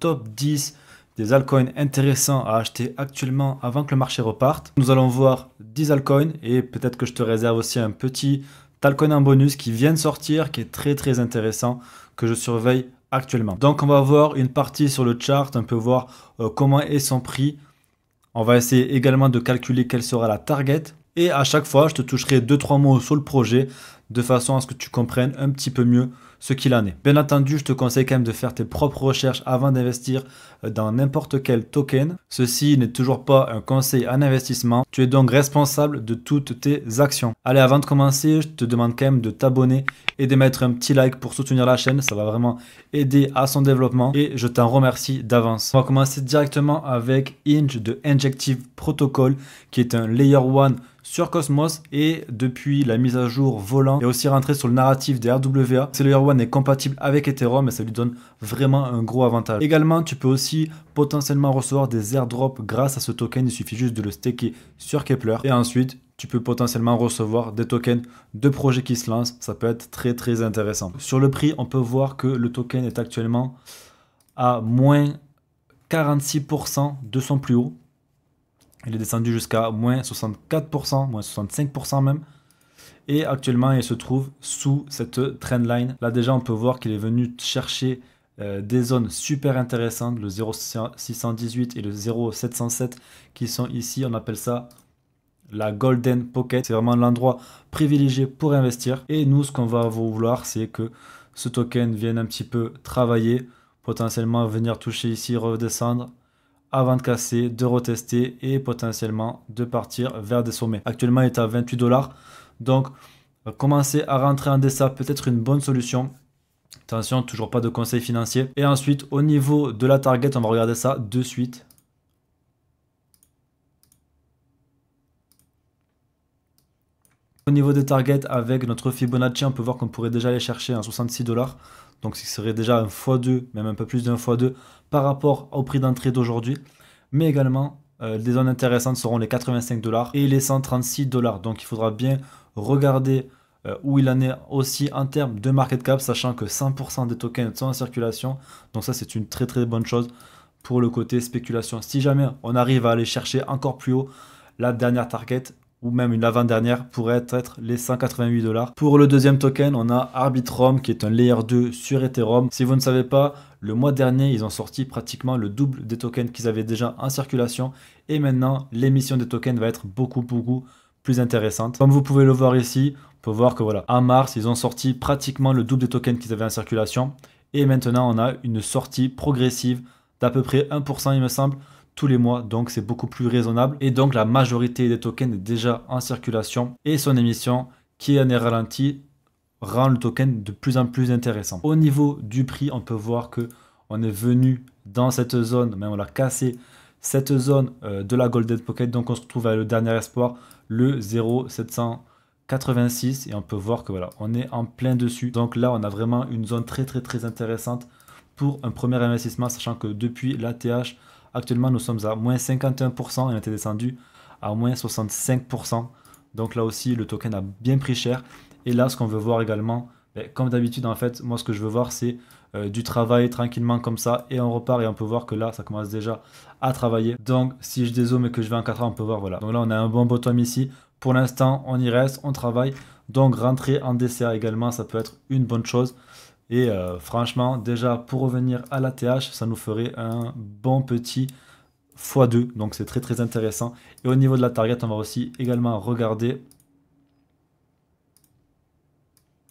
top 10 des altcoins intéressants à acheter actuellement avant que le marché reparte. Nous allons voir 10 altcoins et peut-être que je te réserve aussi un petit altcoin en bonus qui vient de sortir, qui est très intéressant, que je surveille actuellement. Donc on va voir une partie sur le chart, un peu voir comment est son prix. On va essayer également de calculer quelle sera la target. Et à chaque fois, je te toucherai 2-3 mots sur le projet de façon à ce que tu comprennes un petit peu mieux ce qu'il en est. Bien entendu, je te conseille quand même de faire tes propres recherches avant d'investir dans n'importe quel token. Ceci n'est toujours pas un conseil en investissement. Tu es donc responsable de toutes tes actions. Allez, avant de commencer, je te demande quand même de t'abonner et de mettre un petit like pour soutenir la chaîne. Ça va vraiment aider à son développement et je t'en remercie d'avance. On va commencer directement avec Inj de Injective Protocol qui est un Layer 1 sur Cosmos et depuis la mise à jour volant et aussi rentré sur le narratif des RWA. Ce Layer 1 est compatible avec Ethereum et ça lui donne vraiment un gros avantage. Également, tu peux aussi potentiellement recevoir des airdrops grâce à ce token. Il suffit juste de le staker sur Kepler et ensuite tu peux potentiellement recevoir des tokens de projets qui se lancent. Ça peut être très intéressant. Sur le prix, on peut voir que le token est actuellement à moins 46% de son plus haut. Il est descendu jusqu'à moins 64%, moins 65% même. Et actuellement, il se trouve sous cette trendline. Là déjà, on peut voir qu'il est venu chercher des zones super intéressantes, le 0,618 et le 0,707 qui sont ici. On appelle ça la Golden Pocket. C'est vraiment l'endroit privilégié pour investir. Et nous, ce qu'on va vouloir, c'est que ce token vienne un petit peu travailler, potentiellement venir toucher ici, redescendre, avant de casser, de retester et potentiellement de partir vers des sommets. Actuellement, il est à 28 $. Donc, commencer à rentrer en DSA peut être une bonne solution. Attention, toujours pas de conseils financiers. Et ensuite, au niveau de la target, on va regarder ça de suite. Au niveau des targets, avec notre Fibonacci, on peut voir qu'on pourrait déjà aller chercher un 66 $. Donc, ce serait déjà un x2, même un peu plus d'un x2 par rapport au prix d'entrée d'aujourd'hui. Mais également, des zones intéressantes seront les 85 $ et les 136 $. Donc, il faudra bien regarder où il en est aussi en termes de market cap, sachant que 100% des tokens sont en circulation. Donc, ça, c'est une très bonne chose pour le côté spéculation. Si jamais on arrive à aller chercher encore plus haut, la dernière target ou même une avant-dernière pourrait être les 188 $. Pour le deuxième token, on a Arbitrum qui est un Layer 2 sur Ethereum. Si vous ne savez pas, le mois dernier, ils ont sorti pratiquement le double des tokens qu'ils avaient déjà en circulation. Et maintenant, l'émission des tokens va être beaucoup plus intéressante. Comme vous pouvez le voir ici, on peut voir que voilà, en mars, ils ont sorti pratiquement le double des tokens qu'ils avaient en circulation. Et maintenant, on a une sortie progressive d'à peu près 1%, il me semble, tous les mois, donc c'est beaucoup plus raisonnable. Et donc la majorité des tokens est déjà en circulation et son émission qui en est ralentie rend le token de plus en plus intéressant. Au niveau du prix, on peut voir que on est venu dans cette zone, mais on a cassé cette zone de la Golden Pocket, donc on se retrouve à le dernier espoir, le 0,786 et on peut voir que voilà, on est en plein dessus. Donc là, on a vraiment une zone très intéressante pour un premier investissement, sachant que depuis l'ATH, actuellement, nous sommes à moins 51% et on était descendu à moins 65%. Donc là aussi, le token a bien pris cher. Et là, ce qu'on veut voir également, comme d'habitude, en fait, moi, ce que je veux voir, c'est du travail tranquillement comme ça. Et on repart et on peut voir que là, ça commence déjà à travailler. Donc, si je dézoome et que je vais en 4 heures, on peut voir, voilà. Donc là, on a un bon bottom ici. Pour l'instant, on y reste, on travaille. Donc, rentrer en DCA également, ça peut être une bonne chose. Et franchement, déjà pour revenir à l'ATH, ça nous ferait un bon petit x2. Donc c'est très intéressant. Et au niveau de la target, on va aussi également regarder.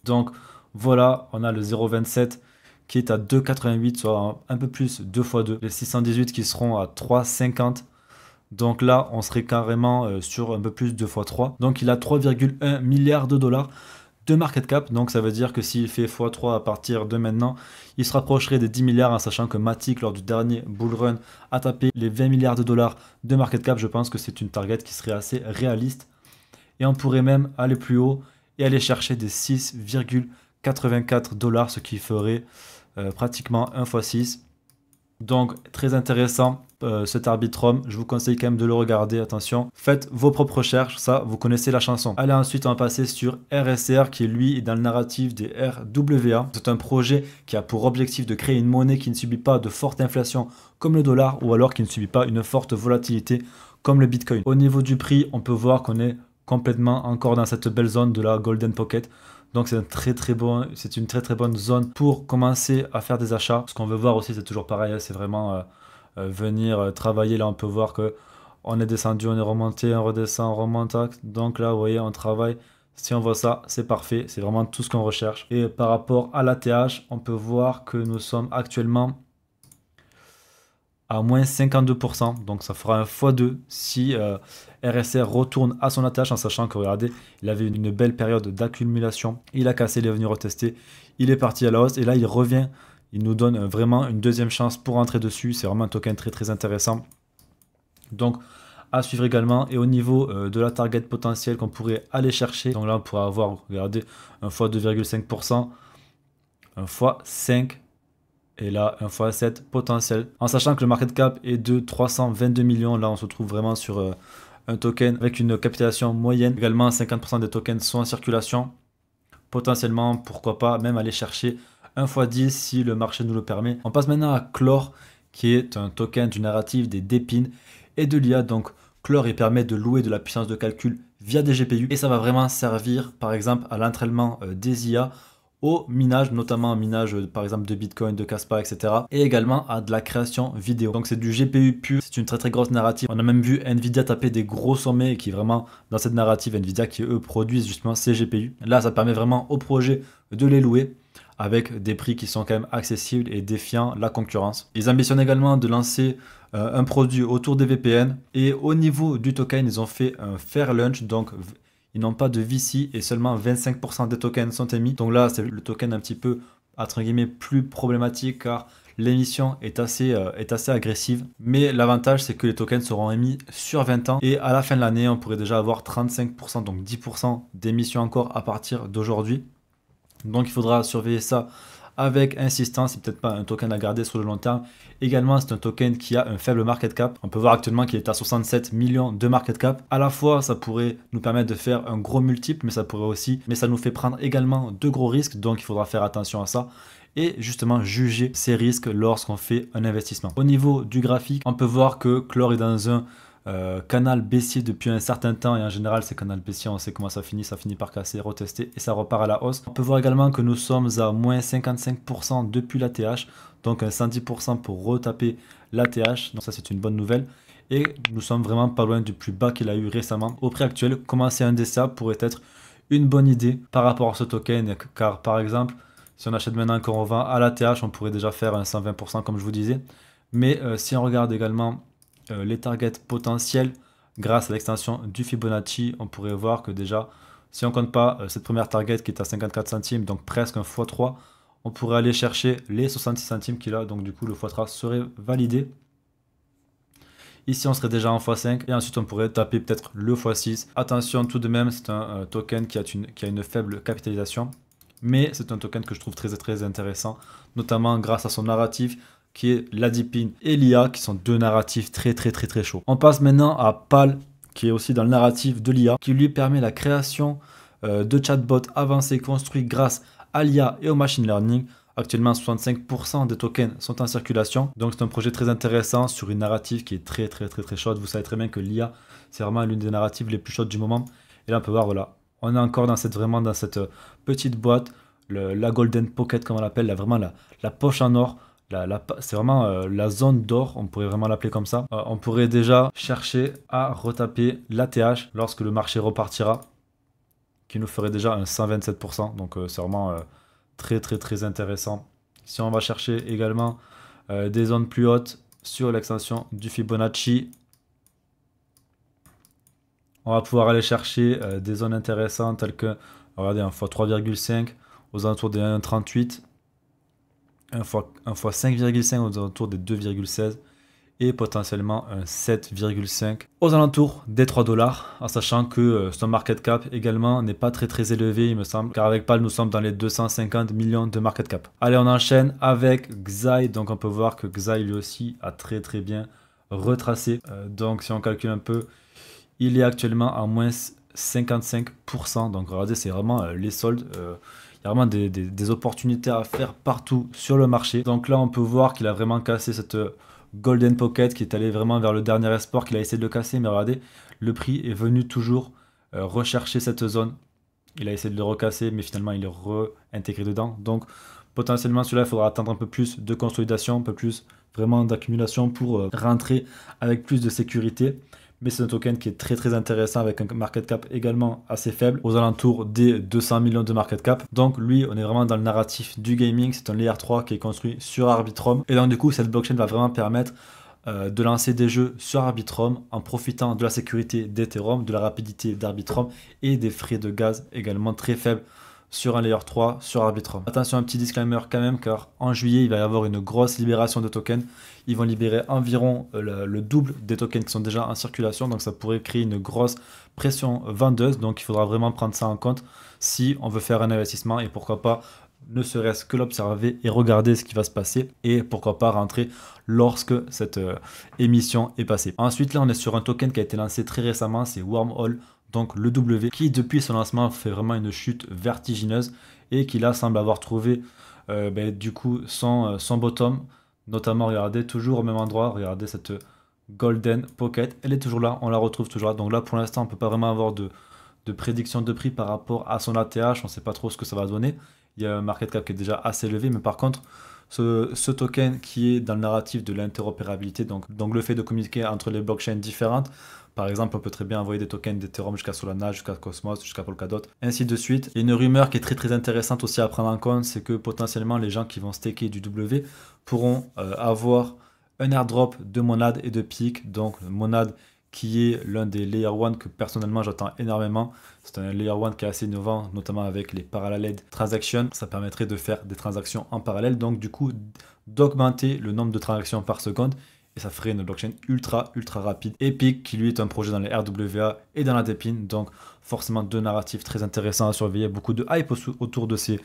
Donc voilà, on a le 0,27 qui est à 2,88, soit un peu plus 2 x 2. Les 618 qui seront à 3,50. Donc là, on serait carrément sur un peu plus de x 3. Donc il a 3,1 milliards de $. De market cap, donc ça veut dire que s'il fait x3 à partir de maintenant, il se rapprocherait des 10 milliards, en sachant que Matic lors du dernier bull run a tapé les 20 milliards de dollars de market cap. Je pense que c'est une target qui serait assez réaliste et on pourrait même aller plus haut et aller chercher des 6,84 $, ce qui ferait pratiquement 1 x 6. Donc très intéressant cet Arbitrum, je vous conseille quand même de le regarder, attention. Faites vos propres recherches, ça vous connaissez la chanson. Allez, ensuite on va passer sur RSR qui lui est dans le narratif des RWA. C'est un projet qui a pour objectif de créer une monnaie qui ne subit pas de forte inflation comme le dollar ou alors qui ne subit pas une forte volatilité comme le Bitcoin. Au niveau du prix, on peut voir qu'on est complètement encore dans cette belle zone de la Golden Pocket. Donc c'est une très très bonne zone pour commencer à faire des achats. Ce qu'on veut voir aussi, c'est toujours pareil, c'est vraiment venir travailler. Là, on peut voir que on est descendu, on est remonté, on redescend, on remonte. Donc là, vous voyez, on travaille. Si on voit ça, c'est parfait. C'est vraiment tout ce qu'on recherche. Et par rapport à l'ATH, on peut voir que nous sommes actuellement à moins 52%. Donc ça fera un x2 si RSR retourne à son ATH, en sachant que regardez, il avait une belle période d'accumulation. Il a cassé, il est venu retester. Il est parti à la hausse et là il revient. Il nous donne vraiment une deuxième chance pour entrer dessus. C'est vraiment un token très très intéressant. Donc à suivre également. Et au niveau de la target potentielle qu'on pourrait aller chercher. Donc là on pourrait avoir, regardez, un x 2,5%, un x 5. Et là, un x 7 potentiel. En sachant que le market cap est de 322 millions. Là, on se trouve vraiment sur un token avec une capitalisation moyenne. Également, 50% des tokens sont en circulation. Potentiellement, pourquoi pas, même aller chercher un x 10 si le marché nous le permet. On passe maintenant à Clore, qui est un token du narratif des DePIN et de l'IA. Donc, Clore, il permet de louer de la puissance de calcul via des GPU. Et ça va vraiment servir, par exemple, à l'entraînement des IA, au minage, notamment au minage par exemple de Bitcoin, de Caspa, etc. Et également à de la création vidéo. Donc c'est du GPU pur, c'est une très très grosse narrative. On a même vu Nvidia taper des gros sommets qui vraiment dans cette narrative, Nvidia qui eux produisent justement ces GPU. Là ça permet vraiment au projet de les louer avec des prix qui sont quand même accessibles et défiant la concurrence. Ils ambitionnent également de lancer un produit autour des VPN. Et au niveau du token, ils ont fait un fair launch, donc ils n'ont pas de VC et seulement 25% des tokens sont émis. Donc là, c'est le token un petit peu, entre guillemets, plus problématique car l'émission est assez agressive. Mais l'avantage, c'est que les tokens seront émis sur 20 ans. Et à la fin de l'année, on pourrait déjà avoir 35%, donc 10% d'émissions encore à partir d'aujourd'hui. Donc il faudra surveiller ça avec insistance. C'est peut-être pas un token à garder sur le long terme. Également, c'est un token qui a un faible market cap. On peut voir actuellement qu'il est à 67 millions de market cap. À la fois, ça pourrait nous permettre de faire un gros multiple, mais ça nous fait prendre également de gros risques. Donc, il faudra faire attention à ça et justement juger ces risques lorsqu'on fait un investissement. Au niveau du graphique, on peut voir que Clore est dans un canal baissier depuis un certain temps et en général ces canaux baissiers on sait comment ça finit par casser, retester et ça repart à la hausse. On peut voir également que nous sommes à moins 55% depuis l'ATH, donc un 110% pour retaper l'ATH, donc ça c'est une bonne nouvelle et nous sommes vraiment pas loin du plus bas qu'il a eu récemment. Au prix actuel, commencer un DCA pourrait être une bonne idée par rapport à ce token car par exemple si on achète maintenant qu'on revend à l'ATH on pourrait déjà faire un 120% comme je vous disais, mais si on regarde également les targets potentiels grâce à l'extension du Fibonacci, on pourrait voir que déjà, si on compte pas cette première target qui est à 54 centimes, donc presque un x3, on pourrait aller chercher les 66 centimes qu'il a, donc du coup le x3 serait validé. Ici on serait déjà en x5 et ensuite on pourrait taper peut-être le x6. Attention tout de même, c'est un token qui a une faible capitalisation, mais c'est un token que je trouve très très intéressant, notamment grâce à son narratif qui est la DePIN et l'IA, qui sont deux narratifs très chauds. On passe maintenant à PAL, qui est aussi dans le narratif de l'IA, qui lui permet la création de chatbots avancés construits grâce à l'IA et au machine learning. Actuellement, 65% des tokens sont en circulation. Donc c'est un projet très intéressant sur une narrative qui est très chaude. Vous savez très bien que l'IA, c'est vraiment l'une des narratives les plus chaudes du moment. Et là, on peut voir, voilà, on est encore dans cette petite boîte, la Golden Pocket, comme on l'appelle, vraiment la poche en or. C'est vraiment la zone d'or, on pourrait vraiment l'appeler comme ça. On pourrait déjà chercher à retaper l'ATH lorsque le marché repartira, qui nous ferait déjà un 127%. Donc c'est vraiment très intéressant. Si on va chercher également des zones plus hautes sur l'extension du Fibonacci, on va pouvoir aller chercher des zones intéressantes telles que, regardez, un x 3,5 aux alentours des 1,38. Un fois 5,5 aux alentours des 2,16 et potentiellement un 7,5 aux alentours des 3 dollars, en sachant que son market cap également n'est pas très élevé, il me semble, car avec PAL nous sommes dans les 250 millions de market cap. Allez, on enchaîne avec Xai. Donc on peut voir que Xai lui aussi a très bien retracé. Donc si on calcule un peu, il est actuellement à moins 55%. Donc regardez, c'est vraiment les soldes. Il y a vraiment des opportunités à faire partout sur le marché. Donc là, on peut voir qu'il a vraiment cassé cette Golden Pocket qui est allé vraiment vers le dernier espoir, qu'il a essayé de le casser. Mais regardez, le prix est venu toujours rechercher cette zone. Il a essayé de le recasser, mais finalement, il est réintégré dedans. Donc potentiellement, celui-là, il faudra attendre un peu plus de consolidation, un peu plus vraiment d'accumulation pour rentrer avec plus de sécurité. Mais c'est un token qui est très intéressant avec un market cap également assez faible, aux alentours des 200 millions de market cap. Donc lui, on est vraiment dans le narratif du gaming. C'est un layer 3 qui est construit sur Arbitrum. Et donc du coup, cette blockchain va vraiment permettre de lancer des jeux sur Arbitrum en profitant de la sécurité d'Ethereum, de la rapidité d'Arbitrum et des frais de gaz également très faibles sur un layer 3 sur Arbitrum. Attention, un petit disclaimer quand même, car en juillet, il va y avoir une grosse libération de tokens. Ils vont libérer environ le double des tokens qui sont déjà en circulation, donc ça pourrait créer une grosse pression vendeuse. Donc il faudra vraiment prendre ça en compte si on veut faire un investissement, et pourquoi pas ne serait-ce que l'observer et regarder ce qui va se passer, et pourquoi pas rentrer lorsque cette émission est passée. Ensuite, là, on est sur un token qui a été lancé très récemment, c'est Wormhole. Donc le W, qui depuis son lancement fait vraiment une chute vertigineuse, et qui là semble avoir trouvé du coup son bottom, notamment regardez, toujours au même endroit, regardez cette Golden Pocket, elle est toujours là, on la retrouve toujours là. Donc là pour l'instant on peut pas vraiment avoir de prédiction de prix par rapport à son ATH, on sait pas trop ce que ça va donner. Il y a un market cap qui est déjà assez élevé, mais par contre ce token qui est dans le narratif de l'interopérabilité, donc le fait de communiquer entre les blockchains différentes. Par exemple, on peut très bien envoyer des tokens d'Ethereum jusqu'à Solana, jusqu'à Cosmos, jusqu'à Polkadot, ainsi de suite. Et une rumeur qui est très intéressante aussi à prendre en compte, c'est que potentiellement les gens qui vont staker du W pourront avoir un airdrop de Monad et de Peak. Donc Monad qui est l'un des Layer 1 que personnellement j'attends énormément. C'est un Layer 1 qui est assez innovant, notamment avec les Parallel Transactions. Ça permettrait de faire des transactions en parallèle, donc du coup d'augmenter le nombre de transactions par seconde. Et ça ferait une blockchain ultra rapide. Epic, qui lui est un projet dans les RWA et dans la Depin. Donc forcément deux narratifs très intéressants à surveiller. Beaucoup de hype autour de ces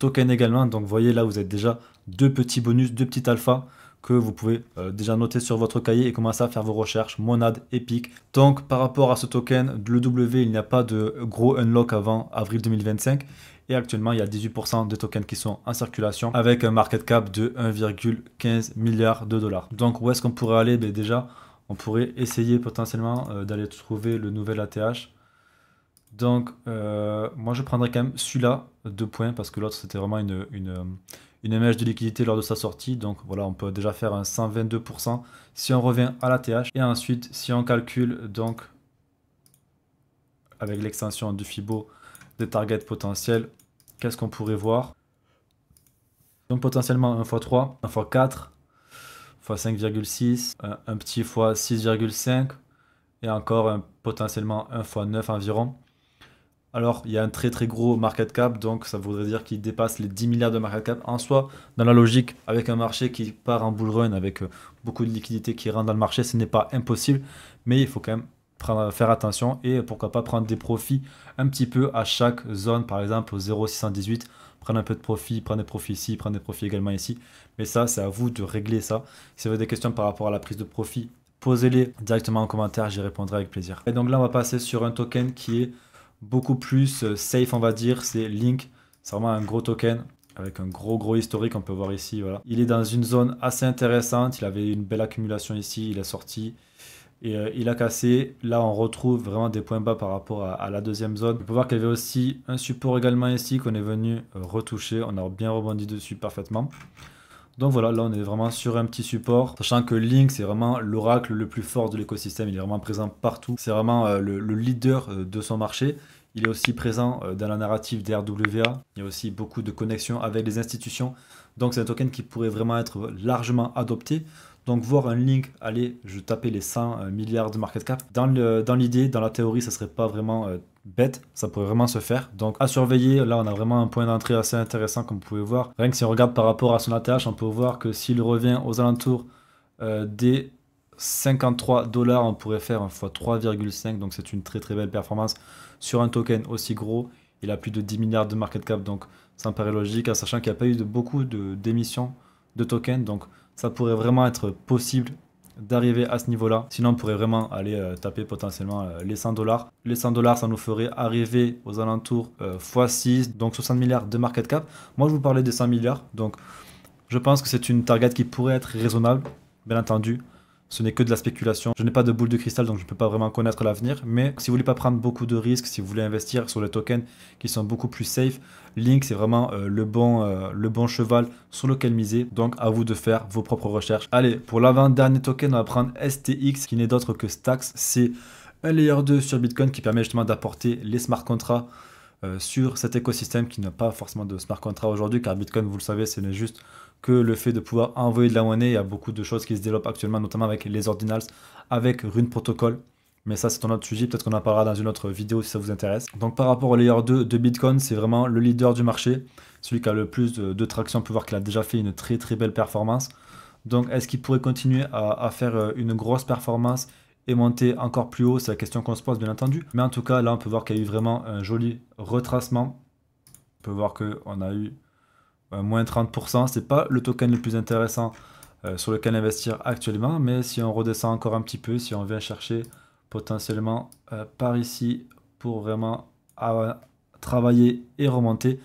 tokens également. Donc vous voyez là, vous êtes déjà deux petits bonus, deux petits alphas que vous pouvez déjà noter sur votre cahier et commencer à faire vos recherches. Monad, Epic. Donc par rapport à ce token, le W, il n'y a pas de gros unlock avant avril 2025. Et actuellement, il y a 18% de tokens qui sont en circulation avec un market cap de 1,15 milliard de dollars. Donc où est-ce qu'on pourrait aller? Déjà, on pourrait essayer potentiellement d'aller trouver le nouvel ATH. Donc moi je prendrais quand même celui-là, 2 points, parce que l'autre c'était vraiment une image de liquidité lors de sa sortie. Donc voilà, on peut déjà faire un 122% si on revient à l'ATH. Et ensuite, si on calcule donc avec l'extension de Fibo des targets potentiels, qu'est-ce qu'on pourrait voir? Donc potentiellement 1 x 3, 1 x 4, x 5,6, un petit x 6,5 et encore potentiellement 1 x 9 environ. Alors il y a un très gros market cap, donc ça voudrait dire qu'il dépasse les 10 milliards de market cap. En soi, dans la logique, avec un marché qui part en bull run, avec beaucoup de liquidités qui rentrent dans le marché, ce n'est pas impossible, mais il faut quand même faire attention et pourquoi pas prendre des profits un petit peu à chaque zone, par exemple au 0,618, prendre un peu de profit, prendre des profits ici, prendre des profits également ici. Mais ça, c'est à vous de régler ça. Si vous avez des questions par rapport à la prise de profit, posez-les directement en commentaire, j'y répondrai avec plaisir. Et donc là, on va passer sur un token qui est beaucoup plus safe, on va dire, c'est Link. C'est vraiment un gros token avec un gros historique, on peut voir ici, voilà. Il est dans une zone assez intéressante, il avait une belle accumulation ici, il est sorti. Et il a cassé. Là, on retrouve vraiment des points bas par rapport à la deuxième zone. On peut voir qu'il y avait aussi un support également ici qu'on est venu retoucher. On a bien rebondi dessus parfaitement. Donc voilà, là, on est vraiment sur un petit support. Sachant que Link, c'est vraiment l'oracle le plus fort de l'écosystème. Il est vraiment présent partout. C'est vraiment le leader de son marché. Il est aussi présent dans la narrative des RWA. Il y a aussi beaucoup de connexions avec les institutions. Donc c'est un token qui pourrait vraiment être largement adopté. Donc voir un Link, allez, je tapais les 100 milliards de market cap. Dans l'idée, dans la théorie, ça serait pas vraiment bête, ça pourrait vraiment se faire. Donc à surveiller, là on a vraiment un point d'entrée assez intéressant comme vous pouvez voir. Rien que si on regarde par rapport à son ATH, on peut voir que s'il revient aux alentours des 53 dollars, on pourrait faire un fois 3,5. Donc c'est une très très belle performance sur un token aussi gros. Il a plus de 10 milliards de market cap, donc ça me paraît logique, en sachant qu'il n'y a pas eu beaucoup d'émissions de tokens. Donc ça pourrait vraiment être possible d'arriver à ce niveau-là. Sinon, on pourrait vraiment aller taper potentiellement les 100 dollars. Les 100 dollars, ça nous ferait arriver aux alentours x6, donc 60 milliards de market cap. Moi, je vous parlais des 100 milliards, donc je pense que c'est une target qui pourrait être raisonnable, bien entendu. Ce n'est que de la spéculation. Je n'ai pas de boule de cristal, donc je ne peux pas vraiment connaître l'avenir. Mais si vous voulez pas prendre beaucoup de risques, si vous voulez investir sur les tokens qui sont beaucoup plus safe, Link, c'est vraiment le bon cheval sur lequel miser. Donc, à vous de faire vos propres recherches. Allez, pour l'avant-dernier token, on va prendre STX, qui n'est d'autre que Stax. C'est un layer 2 sur Bitcoin qui permet justement d'apporter les smart contracts sur cet écosystème qui n'a pas forcément de smart contract aujourd'hui, car Bitcoin, vous le savez, ce n'est juste que le fait de pouvoir envoyer de la monnaie. Il y a beaucoup de choses qui se développent actuellement, notamment avec les ordinals, avec Rune Protocol. Mais ça, c'est un autre sujet. Peut-être qu'on en parlera dans une autre vidéo si ça vous intéresse. Donc, par rapport au layer 2 de Bitcoin, c'est vraiment le leader du marché. Celui qui a le plus de traction. On peut voir qu'il a déjà fait une très très belle performance. Donc, est-ce qu'il pourrait continuer à faire une grosse performance et monter encore plus haut? C'est la question qu'on se pose, bien entendu. Mais en tout cas, là, on peut voir qu'il y a eu vraiment un joli retracement. On peut voir qu'on a eu moins 30%. C'est pas le token le plus intéressant sur lequel investir actuellement. Mais si on redescend encore un petit peu, si on vient chercher potentiellement par ici pour vraiment travailler et remonter,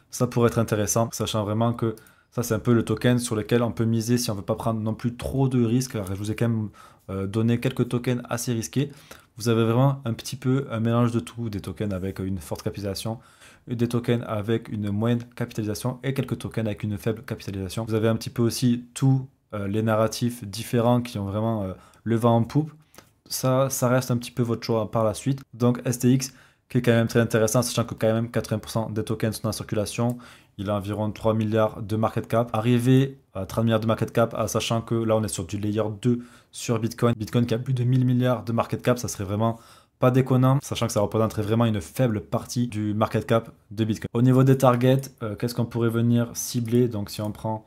ça pourrait être intéressant. Sachant vraiment que ça, c'est un peu le token sur lequel on peut miser si on ne veut pas prendre non plus trop de risques. Alors, je vous ai quand même donné quelques tokens assez risqués. Vous avez vraiment un petit peu un mélange de tout, des tokens avec une forte capitalisation, des tokens avec une moyenne capitalisation et quelques tokens avec une faible capitalisation. Vous avez un petit peu aussi tous les narratifs différents qui ont vraiment le vent en poupe. Ça reste un petit peu votre choix par la suite. Donc STX, qui est quand même très intéressant, sachant que quand même 80% des tokens sont en circulation. Il a environ 3 milliards de market cap. Arrivé à 30 milliards de market cap, sachant que là on est sur du layer 2 sur Bitcoin. Bitcoin qui a plus de 1000 milliards de market cap, ça serait vraiment pas déconnant, sachant que ça représenterait vraiment une faible partie du market cap de Bitcoin. Au niveau des targets, qu'est-ce qu'on pourrait venir cibler? Donc si on prend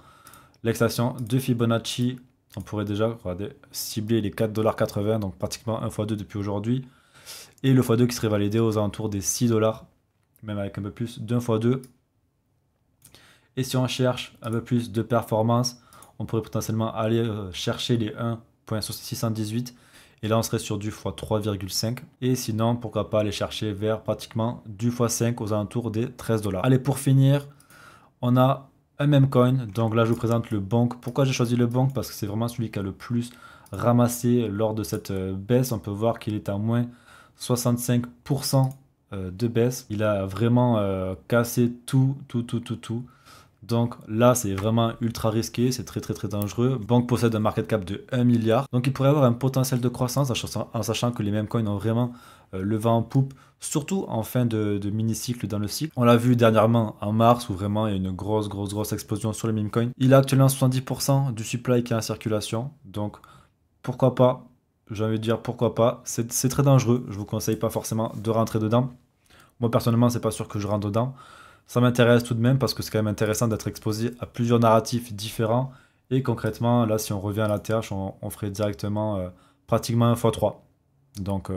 l'extraction de Fibonacci, on pourrait déjà cibler les 4,80 $, donc pratiquement 1 x 2 depuis aujourd'hui. Et le x2 qui serait validé aux alentours des 6 $, même avec un peu plus d'un x2. Et si on cherche un peu plus de performance, on pourrait potentiellement aller chercher les 1,618. Et là, on serait sur du x3,5. Et sinon, pourquoi pas aller chercher vers pratiquement du x5 aux alentours des 13 $. Allez, pour finir, on a un meme coin. Donc là, je vous présente le Bonk. Pourquoi j'ai choisi le Bonk? Parce que c'est vraiment celui qui a le plus ramassé lors de cette baisse. On peut voir qu'il est à moins 65% de baisse. Il a vraiment cassé tout. Donc là, c'est vraiment ultra risqué, c'est très dangereux. Bonk possède un market cap de 1 milliard. Donc il pourrait avoir un potentiel de croissance en sachant que les mêmes coins ont vraiment le vent en poupe, surtout en fin de mini-cycle dans le cycle. On l'a vu dernièrement en mars où vraiment il y a une grosse explosion sur les meme coins. Il a actuellement 70% du supply qui est en circulation. Donc pourquoi pas? J'ai envie de dire pourquoi pas. C'est très dangereux. Je vous conseille pas forcément de rentrer dedans. Moi personnellement, c'est pas sûr que je rentre dedans. Ça m'intéresse tout de même parce que c'est quand même intéressant d'être exposé à plusieurs narratifs différents. Et concrètement, là, si on revient à la TH, on ferait directement pratiquement 1 x 3. Donc,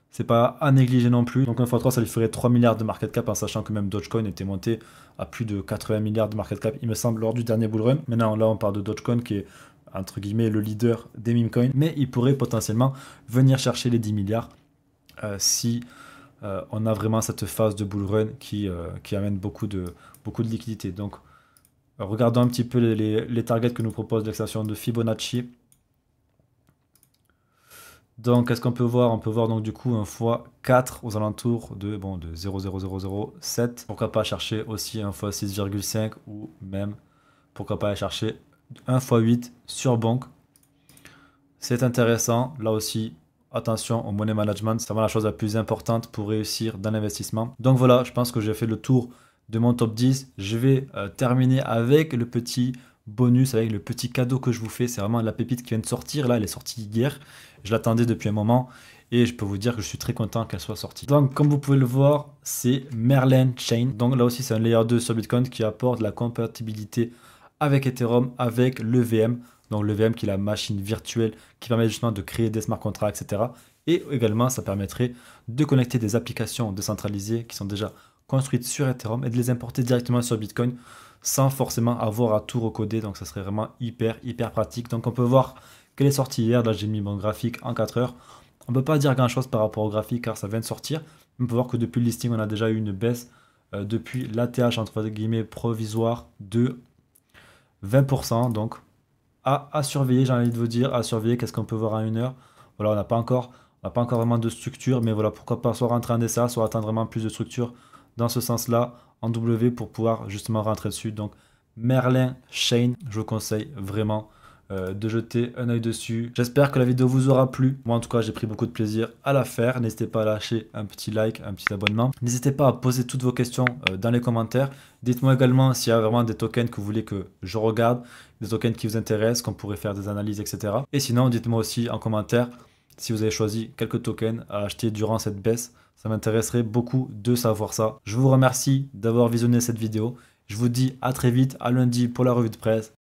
c'est pas à négliger non plus. Donc, 1 x 3, ça lui ferait 3 milliards de market cap en sachant que même Dogecoin était monté à plus de 80 milliards de market cap, il me semble, lors du dernier bull run. Maintenant, là, on parle de Dogecoin qui est, entre guillemets, le leader des meme coins. Mais il pourrait potentiellement venir chercher les 10 milliards si on a vraiment cette phase de bull run qui amène beaucoup de liquidités. Donc, regardons un petit peu les targets que nous propose l'extension de Fibonacci. Donc, qu'est-ce qu'on peut voir? On peut voir donc du coup un x4 aux alentours de 0,0007. Pourquoi pas chercher aussi un x6,5 ou même, pourquoi pas aller chercher un x8 sur Bonk. C'est intéressant, là aussi. Attention au money management, c'est vraiment la chose la plus importante pour réussir dans l'investissement. Donc voilà, je pense que j'ai fait le tour de mon top 10. Je vais terminer avec le petit bonus, avec le petit cadeau que je vous fais. C'est vraiment la pépite qui vient de sortir. Là, elle est sortie hier. Je l'attendais depuis un moment et je peux vous dire que je suis très content qu'elle soit sortie. Donc comme vous pouvez le voir, c'est Merlin Chain. Donc là aussi, c'est un layer 2 sur Bitcoin qui apporte la compatibilité avec Ethereum, avec le VM. donc le VM qui est la machine virtuelle qui permet justement de créer des smart contracts, etc. Et également, ça permettrait de connecter des applications décentralisées qui sont déjà construites sur Ethereum et de les importer directement sur Bitcoin sans forcément avoir à tout recoder. Donc ça serait vraiment hyper pratique. Donc on peut voir qu'elle est sortie hier. Là j'ai mis mon graphique en 4 heures. On ne peut pas dire grand chose par rapport au graphique car ça vient de sortir. On peut voir que depuis le listing on a déjà eu une baisse depuis l'ATH entre guillemets provisoire de 20%. Donc à surveiller, j'ai envie de vous dire, à surveiller. Qu'est-ce qu'on peut voir à 1 heure. Voilà, on n'a pas encore vraiment de structure, mais voilà, pourquoi pas soit rentrer en DCA, soit atteindre vraiment plus de structure dans ce sens-là en W pour pouvoir justement rentrer dessus. Donc Merlin Chain, je vous conseille vraiment de jeter un œil dessus. J'espère que la vidéo vous aura plu. Moi en tout cas j'ai pris beaucoup de plaisir à la faire. N'hésitez pas à lâcher un petit like, un petit abonnement. N'hésitez pas à poser toutes vos questions dans les commentaires. Dites-moi également s'il y a vraiment des tokens que vous voulez que je regarde, des tokens qui vous intéressent, qu'on pourrait faire des analyses, etc. Et sinon dites-moi aussi en commentaire si vous avez choisi quelques tokens à acheter durant cette baisse. Ça m'intéresserait beaucoup de savoir ça. Je vous remercie d'avoir visionné cette vidéo. Je vous dis à très vite, à lundi pour la revue de presse.